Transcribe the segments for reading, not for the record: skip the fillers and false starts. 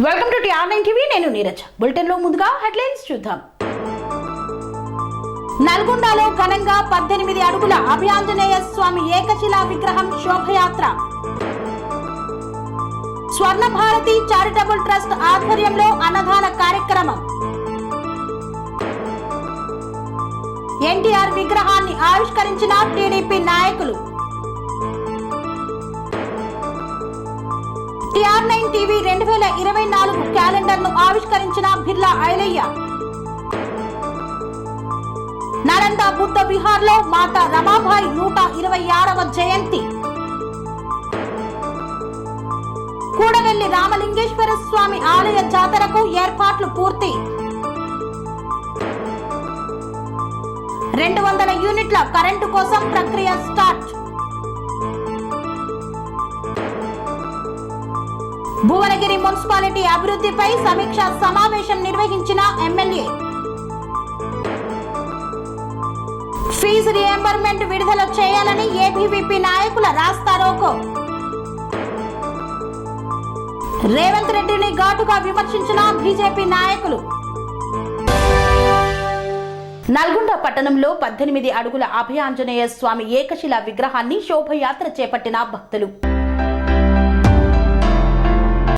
Welcome to TR9 TV. నేను Neeraj. Bulletin లో ముందుగా హెడ్లైన్స్ చూద్దాం. నల్గొండలో ఘనంగా 18 అడుగుల అభయాంజనేయ స్వామి ఏకశిలా విగ్రహం శోభయాత్ర. స్వర్ణ భారతి చారిటబుల్ ట్రస్ట్ ఆధ్వర్యంలో అన్నదాన కార్యక్రమం. ఎన్టీఆర్ విగ్రహాన్ని ఆవిష్కరించిన టీడీపీ నాయకులు. TR9 టీవీ 2024 క్యాలెండర్ ను ఆవిష్కరించిన బిర్లా ఐలయ్య. నలంద బుద్ధ విహార్ లో మాతా రమాబాయి 126వ జయంతి. కూడవెల్లి రామలింగేశ్వర స్వామి ఆలయ జాతరకు ఏర్పాట్లు పూర్తి. 200 యూనిట్ల కరెంటు కోసం ప్రక్రియ స్టార్ట్. భువనగిరి మున్సిపాలిటీ అభివృద్ధిపై సమీక్షా సమావేశం నిర్వహించిన ఎమ్మెల్యే. ఫీజు రియంబర్మెంట్ విడుదల చేయాలని ఏబీవీపీ నాయకుల రాస్తారోకో. రేవంత్ రెడ్డిని ఘాటుగా విమర్శించిన బీజేపీ నాయకులు. నల్గొండ పట్టణంలో 18 అడుగుల అభయాంజనేయ స్వామి ఏకశిలా విగ్రహాన్ని శోభయాత్ర చేపట్టిన భక్తులు.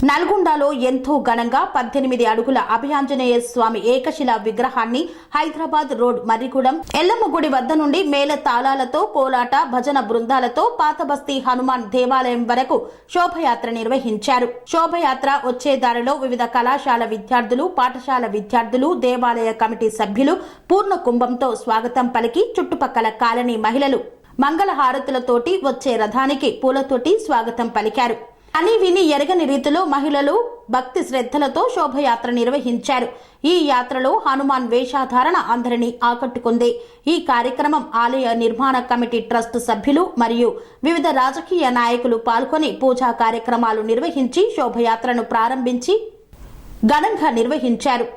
నల్గొండలో ఎంతో ఘనంగా 18 అడుగుల అభయాంజనేయ స్వామి ఏకశిలా విగ్రహాన్ని హైదరాబాద్ రోడ్ మర్రిగూడెం ఎల్లమ్మ గుడి వద్ద నుండి మేళ తాళాలతో కోలాట భజన బృందాలతో పాతబస్తీ హనుమాన్ దేవాలయం వరకు శోభయాత్ర నిర్వహించారు. శోభయాత్ర వచ్చే దారిలో వివిధ కళాశాల విద్యార్థులు, పాఠశాల విద్యార్థులు, దేవాలయ కమిటీ సభ్యులు పూర్ణ కుంభంతో స్వాగతం పలికి చుట్టుపక్కల కాలనీ మహిళలు మంగళహారతులతోటి వచ్చే రథానికి పూలతోటి స్వాగతం పలికారు. అని విని ఎరగని రీతిలో మహిళలు భక్తి శ్రద్ధలతో శోభయాత్ర నిర్వహించారు. ఈ యాత్రలో హనుమాన్ వేషధారణ అందరినీ ఆకట్టుకుంది. ఈ కార్యక్రమం ఆలయ నిర్మాణ కమిటీ ట్రస్ట్ సభ్యులు మరియు వివిధ రాజకీయ నాయకులు పాల్గొని పూజా కార్యక్రమాలు నిర్వహించి శోభయాత్రను ప్రారంభించి ఘనంగా నిర్వహించారు.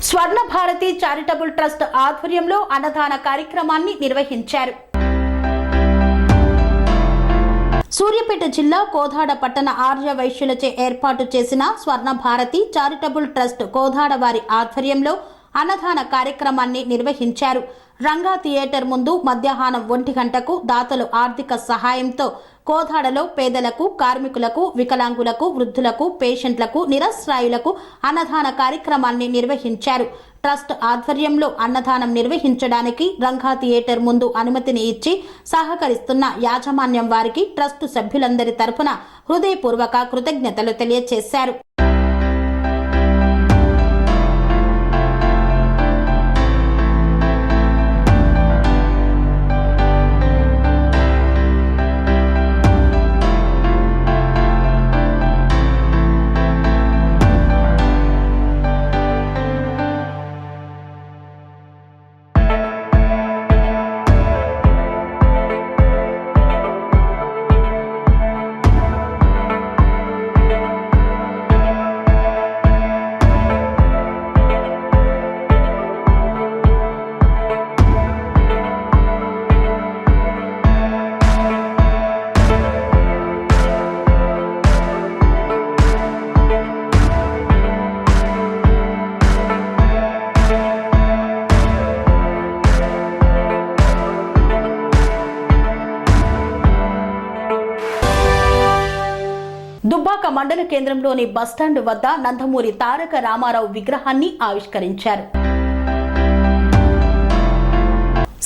స్వర్ణ భారతి చారిటబుల్ ట్రస్ట్ ఆధ్వర్యంలో అన్నదాన కార్యక్రమాన్ని నిర్వహించారు. సూర్యాపేట జిల్లా కోదాడ పట్టణ ఆర్య వైశ్యులచే ఏర్పాటు చేసిన స్వర్ణ భారతి చారిటబుల్ ట్రస్ట్ కోదాడ వారి ఆధ్వర్యంలో అన్నదాన కార్యక్రమాన్ని నిర్వహించారు. రంగా థియేటర్ ముందు మధ్యాహ్నం 1 గంటకు దాతలు ఆర్థిక సహాయంతో కోదాడలో పేదలకు, కార్మికులకు, వికలాంగులకు, వృద్ధులకు, పేషెంట్లకు, నిరస్రాయులకు అన్నదాన కార్యక్రమాన్ని నిర్వహించారు. ట్రస్ట్ ఆధ్వర్యంలో అన్నదానం నిర్వహించడానికి రంగా థియేటర్ ముందు అనుమతిని ఇచ్చి సహకరిస్తున్న యాజమాన్యం వారికి ట్రస్ట్ సభ్యులందరి తరపున హృదయపూర్వక కృతజ్ఞతలు తెలియజేశారు. మండల కేంద్రంలోని బస్టాండ్ వద్ద నందమూరి తారక రామారావు విగ్రహాన్ని ఆవిష్కరించారు.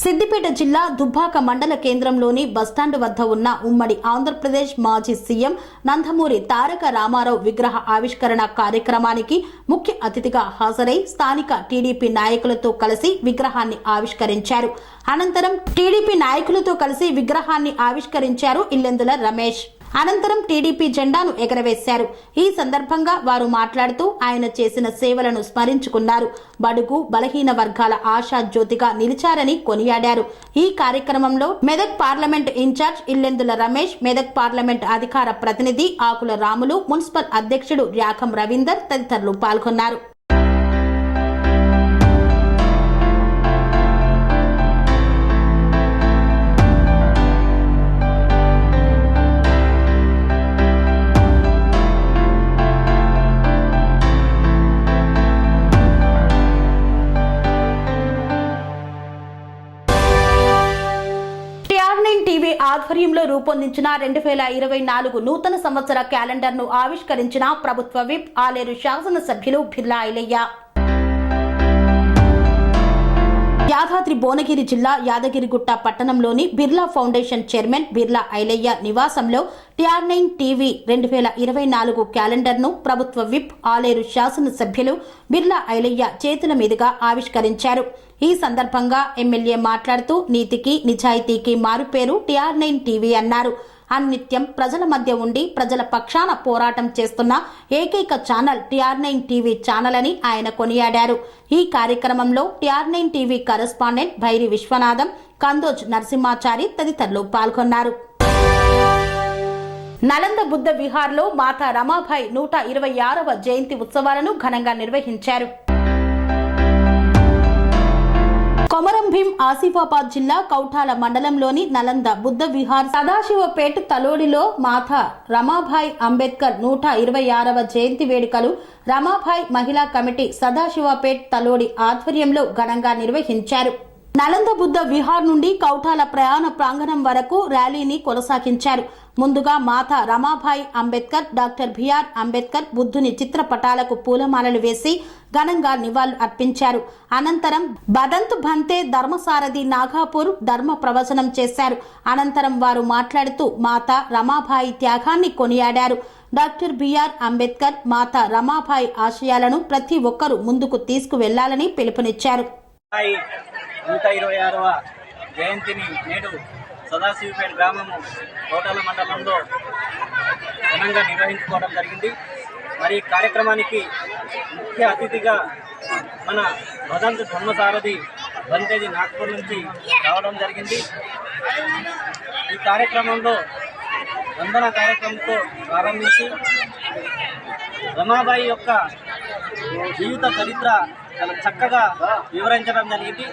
సిద్దిపేట జిల్లా దుబ్బాక మండల కేంద్రంలోని బస్టాండ్ వద్ద ఉన్న ఉమ్మడి ఆంధ్రప్రదేశ్ మాజీ సీఎం నందమూరి తారక రామారావు విగ్రహ ఆవిష్కరణ కార్యక్రమానికి ముఖ్య అతిథిగా హాజరై స్థానిక టీడీపీ నాయకులతో కలిసి విగ్రహాన్ని ఆవిష్కరించారు. అనంతరం టీడీపీ నాయకులతో కలిసి విగ్రహాన్ని ఆవిష్కరించారు ఇల్లెందుల రమేష్. అనంతరం టీడీపీ జెండాను ఎగరవేశారు. ఈ సందర్భంగా వారు మాట్లాడుతూ ఆయన చేసిన సేవలను స్మరించుకున్నారు. బడుగు బలహీన వర్గాల ఆశా జ్యోతిగా నిలిచారని కొనియాడారు. ఈ కార్యక్రమంలో Medak parliament incharge Illendula Ramesh, Medak parliament అధికార ప్రతినిధి ఆకుల రాములు, మున్సిపల్ అధ్యక్షుడు ర్యాఖం రవీందర్ తదితరులు పాల్గొన్నారు. టీవీ ఆధ్వర్యంలో రూపొందించిన 2024 నూతన సంవత్సర క్యాలెండర్ను ఆవిష్కరించిన ప్రభుత్వ విప్ ఆలేరు శాసనసభ్యులు బిర్లా ఐలయ్య. యాదాద్రి భువనగిరి జిల్లా యాదగిరిగుట్ట పట్టణంలోని బిర్లా ఫౌండేషన్ చైర్మన్ బిర్లా ఐలయ్య నివాసంలో TR9 టీవీ 2024 క్యాలెండర్ను ప్రభుత్వ విప్ ఆలేరు శాసనసభ్యులు బిర్లా ఐలయ్య చేతుల మీదుగా ఆవిష్కరించారు. ఈ సందర్భంగా ఎమ్మెల్యే మాట్లాడుతూ నీతికి నిజాయితీకి మారుపేరు TR9 టీవీ అన్నారు. అన్నిత్యం ప్రజల మధ్య ఉండి ప్రజల పక్షాన పోరాటం చేస్తున్న ఏకైక ఛానల్ TR9 టీవీ ఛానల్ అని ఆయన కొనియాడారు. ఈ కార్యక్రమంలో TR9 TV correspondent Bhairi Vishwanatham, Kandoj Narasimhachari తదితరులు పాల్గొన్నారు. నలంద బుద్ధ విహార్లో మాతా రమాబాయి 126వ జయంతి ఉత్సవాలను ఘనంగా నిర్వహించారు. కొమరంభీం ఆసిఫాబాద్ జిల్లా కౌఠాల మండలంలోని నలంద బుద్ధ విహార్ సదాశివపేట్ తలోడిలో మాతా రమాబాయి అంబేద్కర్ 126వ జయంతి వేడుకలు రమాబాయి మహిళా కమిటీ సదాశివపేట్ తలోడి ఆధ్వర్యంలో ఘనంగా నిర్వహించారు. నలంద బుద్ధ విహార్ నుండి కౌఠాల ప్రయాణ ప్రాంగణం వరకు ర్యాలీని కొనసాగించారు. ముందుగా మాతా రమాబాయి అంబేద్కర్, డాక్టర్ బిఆర్ అంబేద్కర్ బుద్ధుని చిత్రపటాలకు పూలమాలలు వేసి ఘనంగా నివాళులు అర్పించారు. అనంతరం బదంత్ బంతే ధర్మసారథి నాగాపూర్ ధర్మ ప్రవచనం చేశారు. అనంతరం వారు మాట్లాడుతూ మాతా రమాబాయి త్యాగాన్ని కొనియాడారు. డాక్టర్ బిఆర్ అంబేద్కర్, మాతా రమాబాయి ఆశయాలను ప్రతి ఒక్కరూ ముందుకు తీసుకువెళ్లాలని పిలుపునిచ్చారు. 126వ జయంతిని నేడు సదాశివపేట గ్రామము కోటాల మండలంలో ఘనంగా నిర్వహించుకోవడం జరిగింది. మరి ఈ కార్యక్రమానికి ముఖ్య అతిథిగా మన భదంత్ ధర్మసారథి బంతేజీ నాగ్పూర్ నుంచి రావడం జరిగింది. ఈ కార్యక్రమంలో వందన కార్యక్రమంతో ప్రారంభించి రమాబాయి యొక్క జీవిత చరిత్ర చాలా చక్కగా వివరించడం జరిగింది.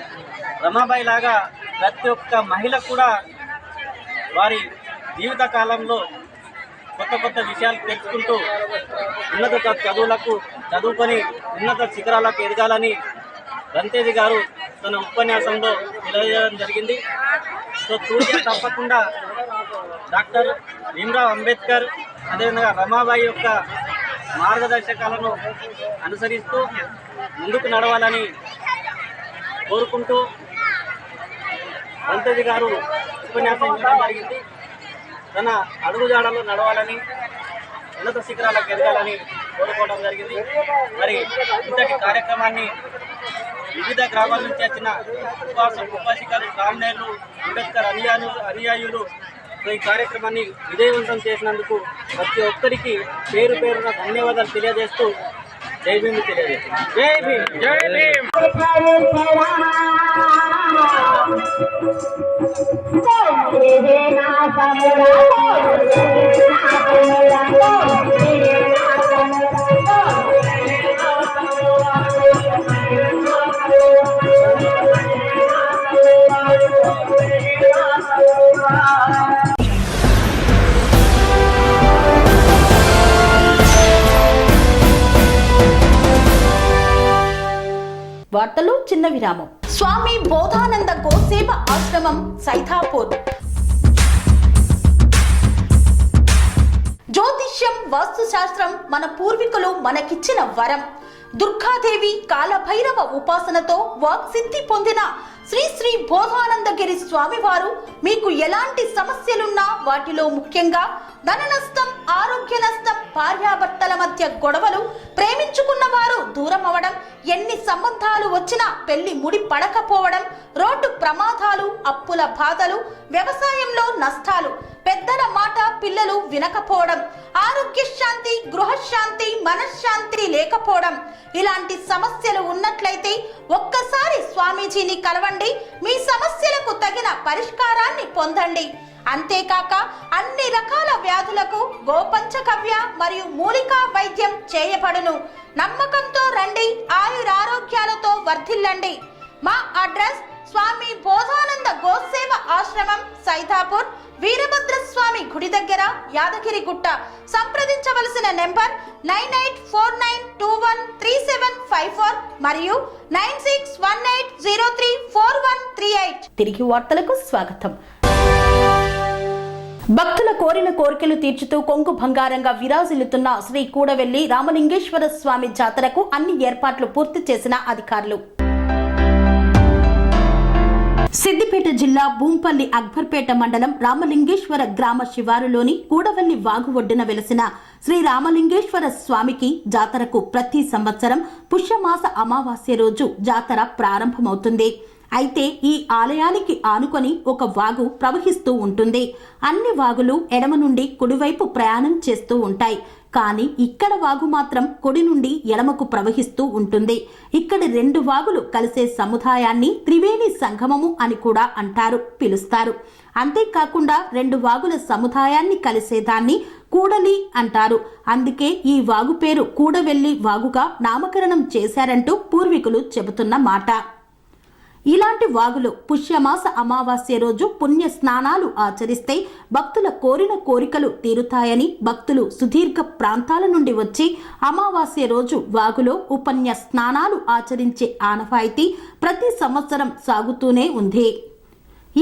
రమాబాయి లాగా ప్రతి ఒక్క మహిళ కూడా వారి జీవిత కాలంలో కొత్త కొత్త విషయాలు తెలుసుకుంటూ ఉన్నత చదువుకొని ఉన్నత శిఖరాలకు ఎదగాలని బంతేజీ గారు తన ఉపన్యాసంలో తెలియజేయడం జరిగింది. సో తూర్య తప్పకుండా డాక్టర్ భీమ్రావ్ అంబేద్కర్ అదేవిధంగా రమాబాయి యొక్క మార్గదర్శకాలను అనుసరిస్తూ ముందుకు నడవాలని కోరుకుంటూ బంతేజీ గారు ఉపన్యాసం ఇవ్వడం జరిగింది. తన అడుగుజాడలో నడవాలని ఉన్నత శిఖరాలకు ఎదగాలని కోరుకోవడం జరిగింది. మరి ఇంతటి కార్యక్రమాన్ని వివిధ గ్రామాల నుంచి వచ్చిన ఉపాసికలు, సామ్నేయులు, అంబేద్కర్ అనుయాయులు ఈ కార్యక్రమాన్ని విజయవంతం చేసినందుకు ప్రతి ఒక్కరికి పేరు పేరున ధన్యవాదాలు తెలియజేస్తూ జై భీమ్ తెలియజేస్తున్నాను. జై భీమ్, జై భీమ్. వార్తలు చిన్న విరామం. స్వామి బోధానంద గోసేవ ఆశ్రమం సైథాపూర్. జ్యోతిష్యం, వాస్తుశాస్త్రం మన పూర్వీకులు మనకిచ్చిన వరం. దుర్గాదేవి, కాలభైరవ ఉపాసనతో వాక్సిద్ధి పొందిన శ్రీ శ్రీ బోధానందగిరి స్వామివారు మీకు ఎలాంటి సమస్యలున్నా, వాటిలో ముఖ్యంగా ధన నష్టం, ఆరోగ్య నష్టం, భార్యాభర్తల మధ్య గొడవలు, ప్రేమించుకున్న వారు దూరం అవడం, ఎన్ని సంబంధాలు వచ్చినా పెళ్లి ముడి పడకపోవడం, రోడ్డు ప్రమాదాలు, అప్పుల బాధలు, వ్యవసాయంలో నష్టాలు, పెద్దల మాట పిల్లలు వినకపోవడం, ఆరోగ్య శాంతి, గృహశాంతి, మనశ్శాంతి లేకపోవడం, ఇలాంటి సమస్యలు ఉన్నట్లయితే ఒక్కసారి స్వామీజీని కలవండి. మీ సమస్యలకు తగిన పరిష్కారాన్ని పొందండి. అంతేకాక అన్ని రకాల వ్యాధులకు గోపంచకవ్య మరియు మూలికా వైద్యం చేయబడును. నమ్మకంతో రండి, ఆయురారోగ్యాలతో వర్ధిల్లండి. మా అడ్రస్ స్వామి బోధానంద గోసేవ ఆశ్రమం, సైదాపూర్, వీరభద్రస్వామి గుడి దగ్గర, యాదగిరిగుట్ట. సంప్రదించవలసిన నెంబర్ 9849213754 మరియు 9618034138. తిరిగి వార్తలకు స్వాగతం. భక్తుల కోరిన కోరికలు తీర్చుతూ కొంగు బంగారంగా విరాజిల్లుతున్న శ్రీ కూడవెల్లి రామలింగేశ్వర స్వామి జాతరకు అన్ని ఏర్పాట్లు పూర్తి చేసిన అధికారులు. సిద్దిపేట జిల్లా భూంపల్లి అక్బర్పేట మండలం రామలింగేశ్వర గ్రామ శివారులోని కూడవెల్లి వాగు ఒడ్డున వెలసిన శ్రీ రామలింగేశ్వర స్వామికి జాతరకు ప్రతి సంవత్సరం పుష్యమాస అమావాస్య రోజు జాతర ప్రారంభమవుతుంది. అయితే ఈ ఆలయానికి ఆనుకొని ఒక వాగు ప్రవహిస్తూ ఉంటుంది. అన్ని వాగులు ఎడమ నుండి కుడివైపు ప్రయాణం చేస్తూ ఉంటాయి. కానీ ఇక్కడ వాగు మాత్రం కుడి నుండి ఎడమకు ప్రవహిస్తూ ఉంటుంది. ఇక్కడి రెండు వాగులు కలిసే సముదాయాన్ని త్రివేణి సంగమము అని కూడా పిలుస్తారు. అంతేకాకుండా రెండు వాగుల సముదాయాన్ని కలిసేదాన్ని కూడలి అంటారు. అందుకే ఈ వాగు పేరు కూడవెల్లి వాగుగా నామకరణం చేశారంటూ పూర్వీకులు చెబుతున్న మాట. ఇలాంటి వాగులు పుష్యమాస అమావాస్య రోజు పుణ్య స్నానాలు ఆచరిస్తే భక్తుల కోరిన కోరికలు తీరుతాయని భక్తులు సుదీర్ఘ ప్రాంతాల నుండి వచ్చి అమావాస్య రోజు వాగులో ఉపన్య స్నానాలు ఆచరించే ఆనవాయితీ ప్రతి సంవత్సరం సాగుతూనే ఉంది.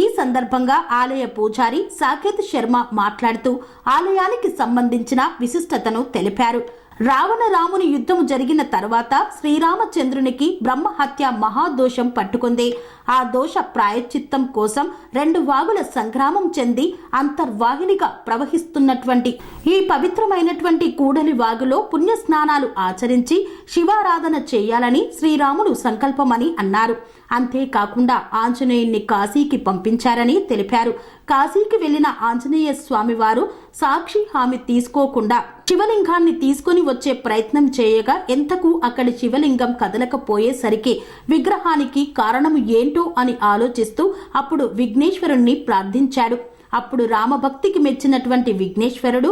ఈ సందర్భంగా ఆలయ పూజారి సాకేత్ శర్మ మాట్లాడుతూ ఆలయానికి సంబంధించిన విశిష్టతను తెలిపారు. రావణ రాముని యుద్ధము జరిగిన తర్వాత శ్రీరామచంద్రునికి బ్రహ్మహత్య మహాదోషం పట్టుకుంది. ఆ దోష ప్రాయశ్చిత్తం కోసం రెండు వాగుల సంగ్రామం చెంది అంతర్వాహినిగా ప్రవహిస్తున్నటువంటి ఈ పవిత్రమైనటువంటి కూడలి వాగులో పుణ్య స్నానాలు ఆచరించి శివారాధన చేయాలని శ్రీరాముడు సంకల్పమని అన్నారు. అంతేకాకుండా ఆంజనేయుణ్ణి కాశీకి పంపించారని తెలిపారు. కాశీకి వెళ్లిన ఆంజనేయ స్వామి వారు సాక్షి హామీ తీసుకోకుండా శివలింగాన్ని తీసుకుని వచ్చే ప్రయత్నం చేయగా ఎంతకు అక్కడి శివలింగం కదలకపోయేసరికి విగ్రహానికి కారణము ఏంటో అని ఆలోచిస్తూ అప్పుడు విఘ్నేశ్వరుణ్ణి ప్రార్థించాడు. అప్పుడు రామభక్తికి మెచ్చినటువంటి విఘ్నేశ్వరుడు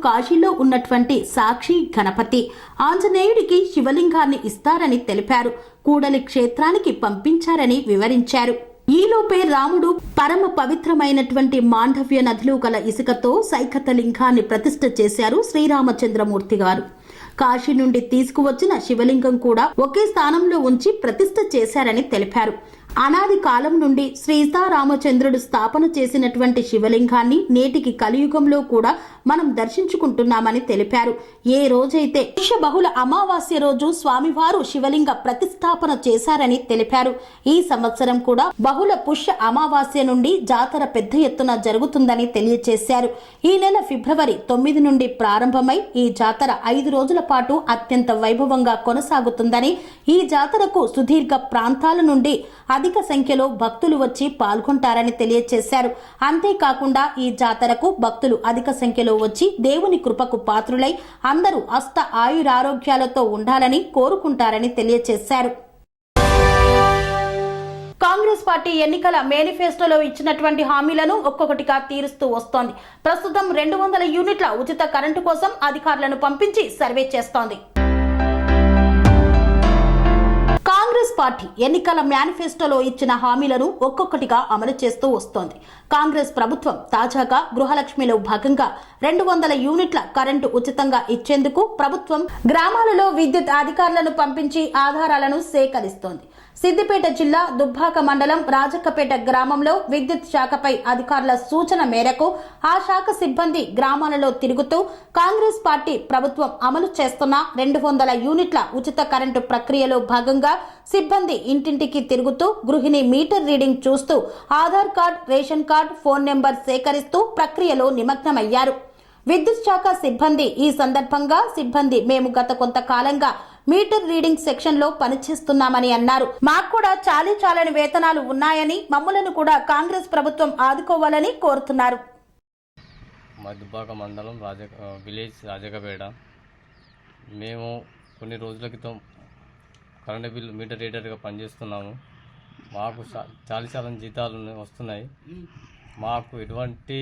కాశీలో ఉన్నటువంటి సాక్షి గణపతి ఆంజనేయుడికి శివలింగాన్ని ఇస్తారని తెలిపారు. కూడలి క్షేత్రానికి పంపించారని వివరించారు. ఈలోపే రాముడు పరమ పవిత్రమైనటువంటి మాండవ్య నదిలో గల ఇసుకతో సైకత లింగాన్ని ప్రతిష్ఠ చేశారు శ్రీరామచంద్రమూర్తి గారు. కాశీ నుండి తీసుకువచ్చిన శివలింగం కూడా ఒకే స్థానంలో ఉంచి ప్రతిష్ఠ చేశారని తెలిపారు. అనాది కాలం నుండి సీతారామచంద్రుడు స్థాపన చేసినటువంటి శివలింగాన్ని నేటికి కలియుగంలో కూడా మనం దర్శించుకుంటున్నామని తెలిపారు. ఏ రోజైతే పుష్య బహుళ అమావాస్య రోజు స్వామివారు శివలింగ ప్రతిష్టాపన చేశారని తెలిపారు. ఈ సంవత్సరం కూడా బహుళ పుష్య అమావాస్య నుండి జాతర పెద్ద ఎత్తున జరుగుతుందని తెలియజేశారు. ఈ నెల ఫిబ్రవరి 9 నుండి ప్రారంభమై ఈ జాతర 5 రోజుల పాటు అత్యంత వైభవంగా కొనసాగుతుందని, ఈ జాతరకు సుదీర్ఘ ప్రాంతాల నుండి అధిక సంఖ్యలో భక్తులు వచ్చి పాల్గొంటారని తెలియజేశారు. అంతేకాకుండా ఈ జాతరకు భక్తులు అధిక సంఖ్యలో వచ్చి దేవుని కృపకు పాత్రులై అందరూ అష్ట ఆయురారోగ్యాలతో ఉండాలని కోరుకుంటారని తెలియజేశారు. కాంగ్రెస్ పార్టీ ఎన్నికల మేనిఫెస్టోలో ఇచ్చినటువంటి హామీలను ఒక్కొక్కటిగా తీరుస్తూ వస్తోంది. ప్రస్తుతం 200 యూనిట్ల ఉచిత కరెంటు కోసం అధికారులను పంపించి సర్వే చేస్తోంది. కాంగ్రెస్ పార్టీ ఎన్నికల మేనిఫెస్టోలో ఇచ్చిన హామీలను ఒక్కొక్కటిగా అమలు చేస్తూ వస్తోంది. కాంగ్రెస్ ప్రభుత్వం తాజాగా గృహలక్ష్మిలో భాగంగా 200 యూనిట్ల కరెంటు ఉచితంగా ఇచ్చేందుకు ప్రభుత్వం గ్రామాలలో విద్యుత్ అధికారులను పంపించి ఆధారాలను సేకరిస్తోంది. సిద్దిపేట జిల్లా దుబ్బాక మండలం రాజక్కపేట గ్రామంలో విద్యుత్ శాఖపై అధికారుల సూచన మేరకు ఆ శాఖ సిబ్బంది గ్రామాలలో తిరుగుతూ కాంగ్రెస్ పార్టీ ప్రభుత్వం అమలు చేస్తున్న 200 యూనిట్ల ఉచిత కరెంటు ప్రక్రియలో భాగంగా సిబ్బంది ఇంటింటికి తిరుగుతూ గృహిణి మీటర్ రీడింగ్ చూస్తూ Aadhaar card, ration card, phone number సేకరిస్తూ ప్రక్రియలో నిమగ్నమయ్యారు. విద్యుత్ శాఖ సిబ్బంది ఈ సందర్భంగా మేము గత కొంతకాలంగా మీటర్ రీడింగ్ సెక్షన్ లో పనిచేస్తున్నామని అన్నారు. మాకు కూడా చాలని వేతనాలు ఉన్నాయని, మమ్మలను కూడా కాంగ్రెస్ ప్రభుత్వం ఆదుకోవాలని కోరుతున్నారు. దుబ్బాక మండలం విలేజ్ రాజకపేట. మేము కొన్ని రోజుల క్రితం కరెంటు బిల్లు మీటర్ రీడర్గా పనిచేస్తున్నాము. మాకు చాలా జీతాలు వస్తున్నాయి. మాకు ఎటువంటి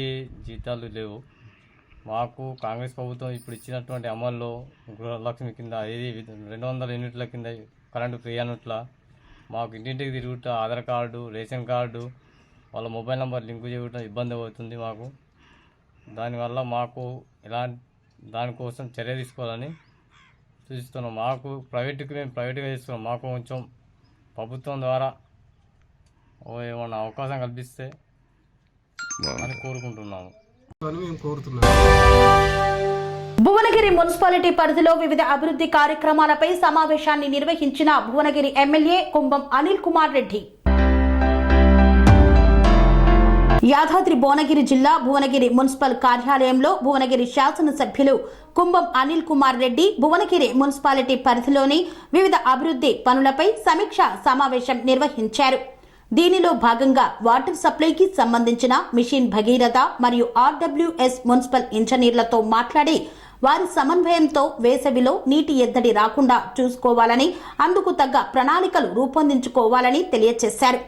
జీతాలు లేవు. మాకు కాంగ్రెస్ ప్రభుత్వం ఇప్పుడు ఇచ్చినటువంటి అమల్లో గృహలక్ష్మి కింద 200 యూనిట్ల కింద కరెంటు ఫ్రీ అన్నట్ల మాకు ఇంటింటికి తిరుగుట ఆధార్ కార్డు, రేషన్ కార్డు, వాళ్ళ మొబైల్ నెంబర్ లింకు చేయడం ఇబ్బంది అవుతుంది మాకు. దానివల్ల మాకు దానికోసం చర్య తీసుకోవాలని సూచిస్తున్నాం. మాకు మేము ప్రైవేట్గా చేస్తున్నాం. మాకు కొంచెం ప్రభుత్వం ద్వారా ఏమన్నా అవకాశం కల్పిస్తే అని కోరుకుంటున్నాము. భువనగిరి మున్సిపాలిటీ పరిధిలో వివిధ అభివృద్ధి కార్యక్రమాలపై సమావేశాన్ని నిర్వహించిన భువనగిరి ఎమ్మెల్యే కుంభం అనిల్ కుమార్ రెడ్డి. యాదాద్రి భువనగిరి జిల్లా భువనగిరి మున్సిపల్ కార్యాలయంలో భువనగిరి శాసనసభ్యులు కుంభం అనిల్ కుమార్ రెడ్డి భువనగిరి మున్సిపాలిటీ పరిధిలోని వివిధ అభివృద్ధి పనులపై సమీక్ష సమావేశం నిర్వహించారు. దీనిలో భాగంగా వాటర్ సప్లైకి సంబంధించిన మిషన్ భగీరథ మరియు ఆర్డబ్ల్యూఎస్ మున్సిపల్ ఇంజనీర్లతో మాట్లాడి వారి సమన్వయంతో వేసవిలో నీటి ఎద్దడి రాకుండా చూసుకోవాలని, అందుకు తగ్గ ప్రణాళికలు రూపొందించుకోవాలని తెలియజేశారు.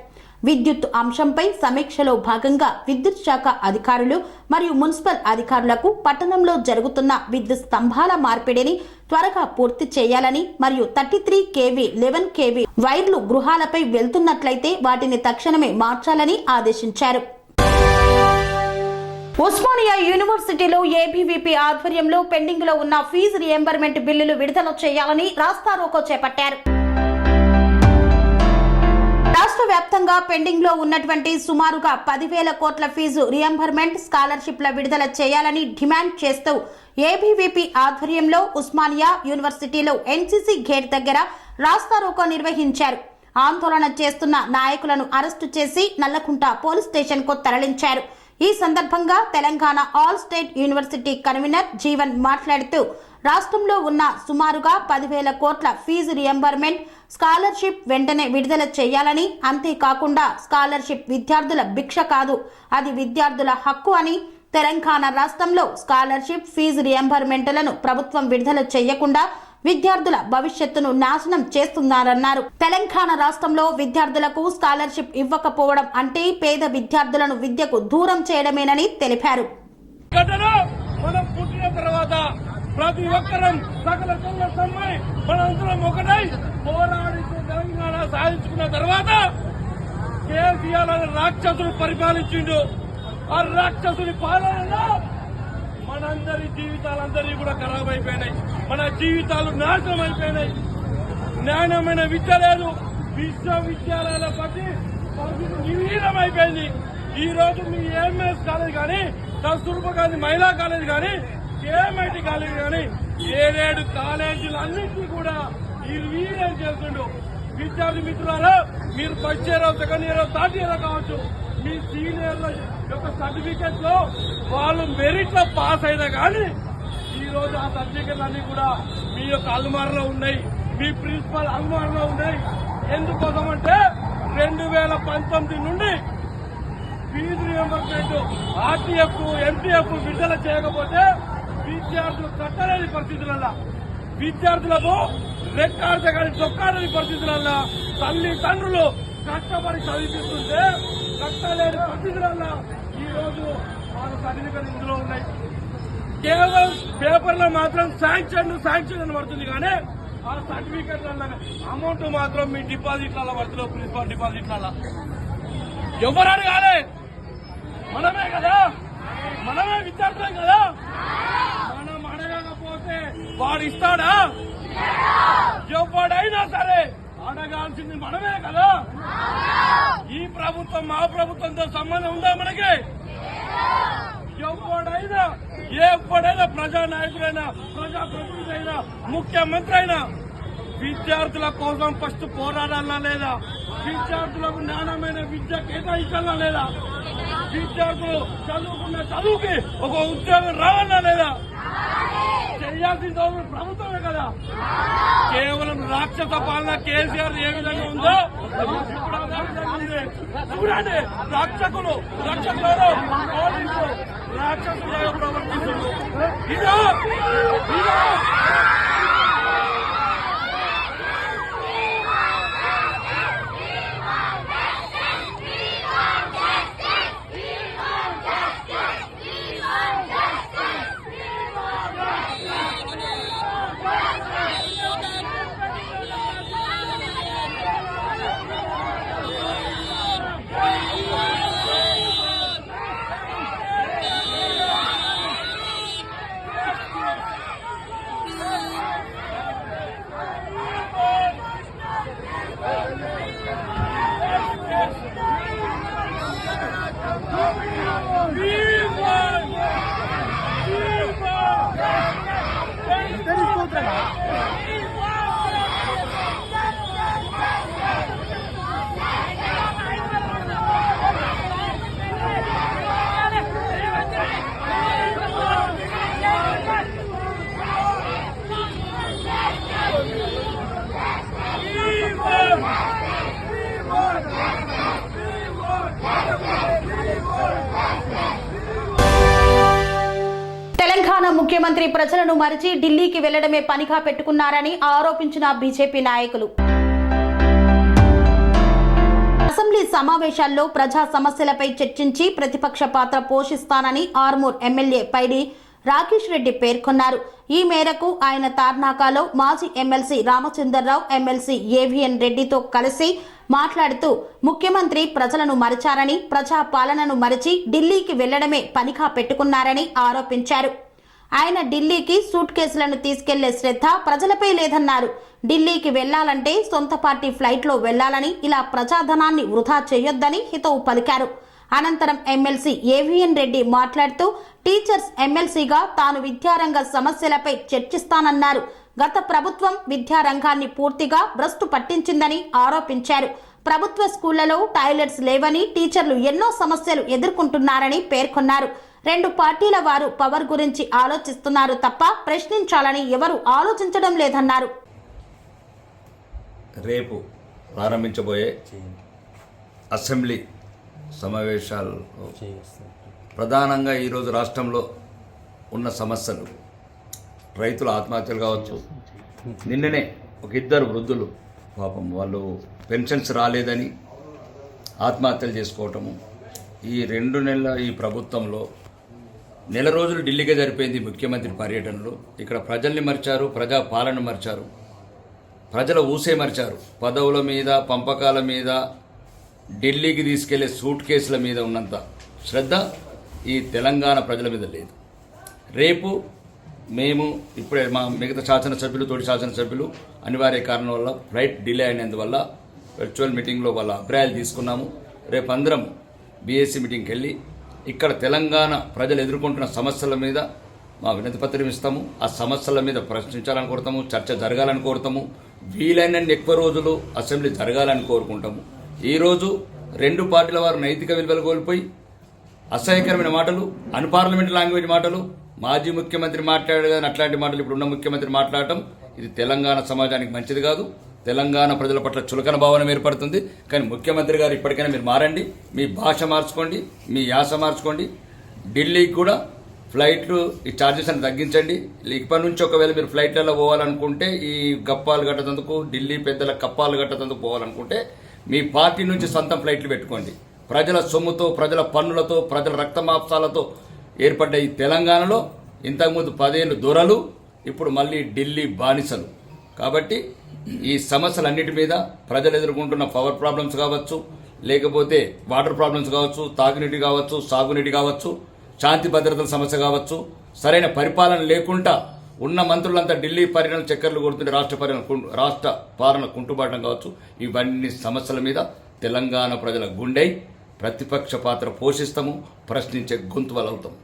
విద్యుత్ అంశంపై సమీక్షలో భాగంగా విద్యుత్ శాఖ అధికారులు మరియు మున్సిపల్ అధికారులకు పట్టణంలో జరుగుతున్న విద్యుత్ స్తంభాల మార్పిడిని త్వరగా పూర్తి చేయాలని మరియు 33 kV 11 kV వైర్లు గృహాలపై వెళ్తున్నట్లయితే వాటిని తక్షణమే మార్చాలని ఆదేశించారు. ఉస్మానియా యూనివర్సిటీలో ఏబీవీపీ ఆధ్వర్యంలో పెండింగ్ లో ఉన్న ఫీజు రియంబర్మెంట్ బిల్లులు విడుదల చేయాలని రాస్తారోకో చేపట్టారు. రాష్ట్ర వ్యాప్తంగా పెండింగ్ లో ఉన్నటువంటి సుమారుగా 10,000 కోట్ల ఫీజు రియంబర్మెంట్ స్కాలర్షిప్ల విడుదల చేయాలని డిమాండ్ చేస్తూ ఏబీవీపీ ఆధ్వర్యంలో ఉస్మానియా యూనివర్సిటీలో ఎన్సీసీ గేట్ దగ్గర రాస్తారోకో నిర్వహించారు. ఆందోళన చేస్తున్న నాయకులను అరెస్టు చేసి నల్లకుంట పోలీస్ స్టేషన్ కు తరలించారు. ఈ సందర్భంగా Telangana all state university convener Jeevan మాట్లాడుతూ రాష్ట్రంలో ఉన్న సుమారుగా 10,000 కోట్ల ఫీజు రియంబర్మెంట్ స్కాలర్షిప్ వెంటనే విడుదల చేయాలని, అంతేకాకుండా స్కాలర్షిప్ విద్యార్థుల భిక్ష కాదు, అది విద్యార్థుల హక్కు అని, తెలంగాణ రాష్ట్రంలో స్కాలర్షిప్ ఫీజు రియంబర్మెంట్లను ప్రభుత్వం విడుదల చేయకుండా విద్యార్థుల భవిష్యత్తును నాశనం చేస్తున్నారన్నారు. తెలంగాణ రాష్ట్రంలో విద్యార్థులకు స్కాలర్షిప్ ఇవ్వకపోవడం అంటే పేద విద్యార్థులను విద్యకు దూరం చేయడమేనని తెలిపారు. ప్రతి ఒక్కరం సకల సమ్మె మనందరం ఒకటై పోరాడి తెలంగాణ సాధించుకున్న తర్వాత కేసీఆర్ అనే రాక్షసుడు పరిపాలించిండు. ఆ రాక్షసుడి పాలనలో మనందరి జీవితాలందరినీ కూడా ఖరాబ్ అయిపోయినాయి. మన జీవితాలు నాశనం అయిపోయినాయి. జ్ఞానమైన విద్య లేదు. విశ్వవిద్యాలయాల పట్టి నిర్వీర్యం అయిపోయింది. ఈ రోజు మీ ఎంఎస్ కాలేజ్ కానీ, కస్తూర్బా గాంధీ మహిళా కాలేజ్ కానీ, కేఎంఐటి కాలేజ్ కానీ 7 కాలేజీలు అన్నింటినీ కూడా నిర్వీర్యం చేస్తుండు. విద్యార్థి మిత్రులారా, మీరు first year, second year, third year కావచ్చు, మీ సీనియర్ల యొక్క సర్టిఫికెట్ లో వాళ్ళు మెరిట్ లో పాస్ అయినా కానీ ఈ రోజు ఆ సర్టిఫికెట్లు అన్ని కూడా మీ యొక్క అల్మార్లో ఉన్నాయి, మీ ప్రిన్సిపల్ అల్మార్లో ఉన్నాయి. ఎందుకోసం అంటే 2019 నుండి ఫీజు రియంబర్స్మెంట్ ఆర్టీఎఫ్, ఎంటీఎఫ్ విడుదల చేయకపోతే విద్యార్థులు కట్టలేని పరిస్థితులలో, విద్యార్థులకు రెక్కాడితే కానీ చొక్కాడని పరిస్థితులలో, తల్లిదండ్రులు కష్టపడి చదివిస్తుంటే కట్టలేని పరిస్థితులలో ఈ రోజు వాళ్ళ సర్టిఫికెట్ ఇందులో ఉన్నాయి. కేవలం పేపర్లో మాత్రం శాంక్షన్ అని పడుతుంది కానీ ఆ సర్టిఫికెట్ల అమౌంట్ మాత్రం మీ డిపాజిట్లలో పడుతుంది. ప్రిన్సిపల్ డిపాజిట్లలో ఎవరు అడగాలి? మనమే కదా, మనమే విద్యార్థులం కదా. మనం అడగకపోతే వాడు ఇస్తాడా? ఎవడైనా సరే అడగాల్సింది మనమే కదా. ఈ ప్రభుత్వం మా ప్రభుత్వంతో సంబంధం ఉందా మనకి? ఎప్పుడైనా ప్రజానాయకుడైనా ప్రజాప్రతినిధి అయినా ముఖ్యమంత్రి అయినా విద్యార్థుల కోసం ఫస్ట్ పోరాడాలన్నా లేదా? విద్యార్థులకు నాణ్యమైన విద్య కేటాయించాలన్నా లేదా? విద్యార్థులు చదువుకున్న చదువుకి ఒక ఉద్యోగం రావాలన్నా లేదా? చేయాల్సిన ప్రభుత్వమే కదా. కేవలం రాక్షస పాలన కేసీఆర్ ఏ విధంగా ఉందో ఇప్పుడు అదే విధంగా ఉంది. చూడండి, రక్షకులు పోలీసులు రాక్షసులుగా ప్రవర్తిస్తున్నారు. ఇదో తెలంగాణ ముఖ్యమంత్రి ప్రజలను మరిచి ఢిల్లీకి వెళ్లడమే పనిగా పెట్టుకున్నారని ఆరోపించిన బీజేపీ నాయకులు. అసెంబ్లీ సమావేశాల్లో ప్రజా సమస్యలపై చర్చించి ప్రతిపక్ష పాత్ర పోషిస్తానని ఆర్మూర్ ఎమ్మెల్యే పైడి రాకేష్ రెడ్డి పేర్కొన్నారు. ఈ మేరకు ఆయన తార్నాకాలో మాజీ ఎమ్మెల్సీ రామచంద్రరావు, ఎమ్మెల్సీ ఏవిఎన్ రెడ్డితో కలిసి మాట్లాడుతూ ముఖ్యమంత్రి ప్రజలను మరిచారని, ప్రజా పాలనను మరిచి ఢిల్లీకి వెళ్లడమే పనిగా పెట్టుకున్నారని ఆరోపించారు. ఆయన ఢిల్లీకి సూట్ కేసులను తీసుకెళ్లే శ్రద్ధ ప్రజలపై లేదన్నారు. ఢిల్లీకి వెళ్లాలంటే సొంత పార్టీ ఫ్లైట్లో వెళ్లాలని, ఇలా ప్రజాధనాన్ని వృధా చేయొద్దని హితవు పలికారు. అనంతరం ఎమ్మెల్సీ ఏవిఎన్ రెడ్డి మాట్లాడుతూ టీచర్స్ ఎమ్మెల్సీగా తాను విద్యారంగ సమస్యలపై చర్చిస్తానన్నారు. గత ప్రభుత్వం విద్యారంగాన్ని పూర్తిగా భ్రష్టు పట్టించిందని ఆరోపించారు. ప్రభుత్వ స్కూళ్లలో టాయిలెట్స్ లేవని, టీచర్లు ఎన్నో సమస్యలు ఎదుర్కొంటున్నారని పేర్కొన్నారు. రెండు పార్టీల వారు పవర్ గురించి ఆలోచిస్తున్నారు తప్ప ప్రశ్నించాలని ఎవరు ఆలోచించడం లేదన్నారు. రేపు ప్రారంభించబోయే అసెంబ్లీ సమావేశాలు ప్రధానంగా ఈరోజు రాష్ట్రంలో ఉన్న సమస్యలు, రైతుల ఆత్మహత్యలు కావచ్చు. నిన్ననే ఒక ఇద్దరు వృద్ధులు పాపం వాళ్ళు పెన్షన్స్ రాలేదని ఆత్మహత్యలు చేసుకోవటము. ఈ 2 నెలల ఈ ప్రభుత్వంలో నెల రోజులు ఢిల్లీగా జరిపోయింది ముఖ్యమంత్రి పర్యటనలో. ఇక్కడ ప్రజల్ని మర్చారు, ప్రజా పాలన మర్చారు, ప్రజల ఊసే మర్చారు. పదవుల మీద, పంపకాల మీద, ఢిల్లీకి తీసుకెళ్లే సూట్ కేసుల మీద ఉన్నంత శ్రద్ధ ఈ తెలంగాణ ప్రజల మీద లేదు. రేపు మేము ఇప్పుడే మా మిగతా శాసనసభ్యులు, తోటి శాసనసభ్యులు అనివార్య కారణం వల్ల ఫ్లైట్ డిలే అయినందువల్ల వర్చువల్ మీటింగ్లో వాళ్ళ అభిప్రాయాలు తీసుకున్నాము. రేపు అందరం బీఎస్సీ మీటింగ్కి వెళ్ళి ఇక్కడ తెలంగాణ ప్రజలు ఎదుర్కొంటున్న సమస్యల మీద మా వినతి పత్రం ఇస్తాము. ఆ సమస్యల మీద ప్రశ్నించాలని కోరుతాము, చర్చ జరగాలని కోరుతాము. వీలైనన్ని ఎక్కువ రోజులు అసెంబ్లీ జరగాలని కోరుకుంటాము. ఈరోజు 2 పార్టీల వారు నైతిక విలువలు కోల్పోయి అసహ్యకరమైన మాటలు, అన్పార్లమెంటరీ లాంగ్వేజ్ మాటలు, మాజీ ముఖ్యమంత్రి మాట్లాడగానే అట్లాంటి మాటలు ఇప్పుడున్న ముఖ్యమంత్రి మాట్లాడటం ఇది తెలంగాణ సమాజానికి మంచిది కాదు. తెలంగాణ ప్రజల పట్ల చులకన భావన ఏర్పడుతుంది. కానీ ముఖ్యమంత్రి గారు ఇప్పటికైనా మీరు మారండి, మీ భాష మార్చుకోండి, మీ యాస మార్చుకోండి. ఢిల్లీకి కూడా ఫ్లైట్లు ఈ ఛార్జెస్ అని తగ్గించండి. ఇప్పటి నుంచి ఒకవేళ మీరు ఫ్లైట్లలో పోవాలనుకుంటే, ఈ గప్పాలు కట్టతందుకు, ఢిల్లీ పెద్దల కప్పాలు కట్టతందుకు పోవాలనుకుంటే మీ పార్టీ నుంచి సొంతం ఫ్లైట్లు పెట్టుకోండి. ప్రజల సొమ్ముతో, ప్రజల పన్నులతో, ప్రజల రక్తమాంసాలతో ఏర్పడ్డ ఈ తెలంగాణలో ఇంతకుముందు 10 ఏళ్ళు దొరలు, ఇప్పుడు మళ్ళీ ఢిల్లీ బానిసలు. కాబట్టి ఈ సమస్యలన్నిటి మీద ప్రజలు ఎదుర్కొంటున్న పవర్ ప్రాబ్లమ్స్ కావచ్చు, లేకపోతే వాటర్ ప్రాబ్లమ్స్ కావచ్చు, తాగునీటి కావచ్చు, సాగునీటి కావచ్చు, శాంతి భద్రతల సమస్య కావచ్చు, సరైన పరిపాలన లేకుండా ఉన్న మంత్రులంతా ఢిల్లీ పరిణామ చక్కర్లు కొడుతుంటే రాష్ట్ర పాలన కుంటుబాటం కావచ్చు. ఇవన్నీ సమస్యల మీద తెలంగాణ ప్రజల గుండె ప్రతిపక్ష పాత్ర పోషిస్తాము, ప్రశ్నించే గొంతువలవుతాము.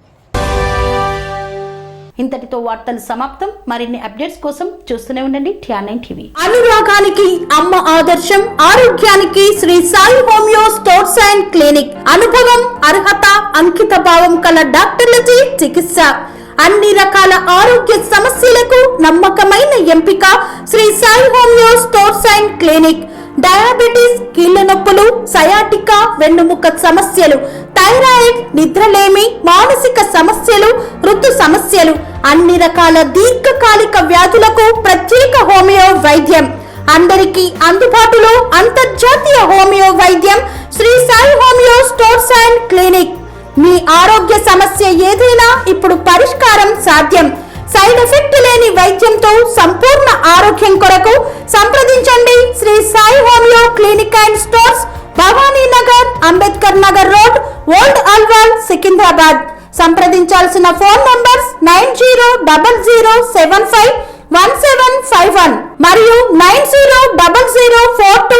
ఇంతటితో వార్తలు సమాప్తం. మరిన్ని అప్డేట్స్ కోసం చూస్తూనే ఉండండి TR9 టీవీ. అనురాగానికి అమ్మ ఆదర్శం, ఆరోగ్యానికి Shri Sai homeo stores and clinic. అనుభవం, అర్హత, అంకిత భావం కల డాక్టర్లచే చికిత్స. అన్ని రకాల ఆరోగ్య సమస్యలకు నమ్మకమైన ఎంపిక Shri Sai homeo stores and clinic. Diabetes, కీళ్ల నొప్పులు, సయాటికా, వెన్నుముక సమస్యలు, థైరాయిడ్, నిద్రలేమి, మానసిక సమస్యలు, ఋతు సమస్యలు, అన్ని రకాల దీర్ఘకాలిక వ్యాధులకు ప్రత్యేక హోమియో వైద్యం. అందరికీ అందుబాటులో అంతర్జాతీయ హోమియో వైద్యం Shri Sai homeo stores and clinic. మీ ఆరోగ్య సమస్య ఏదైనా ఇప్పుడు పరిష్కారం సాధ్యం. సైడ్ ఎఫెక్ట్ లేని వైద్యంతో సంపూర్ణ ఆరోగ్యం కొరకు సంప్రదించండి Shri Sai homeo clinic and stores, Bhavani Nagar, Ambedkar Nagar road, old Alwal, Secunderabad. సంప్రదించాల్సిన ఫోన్ నంబర్స్ 9000751751 మరియు 900042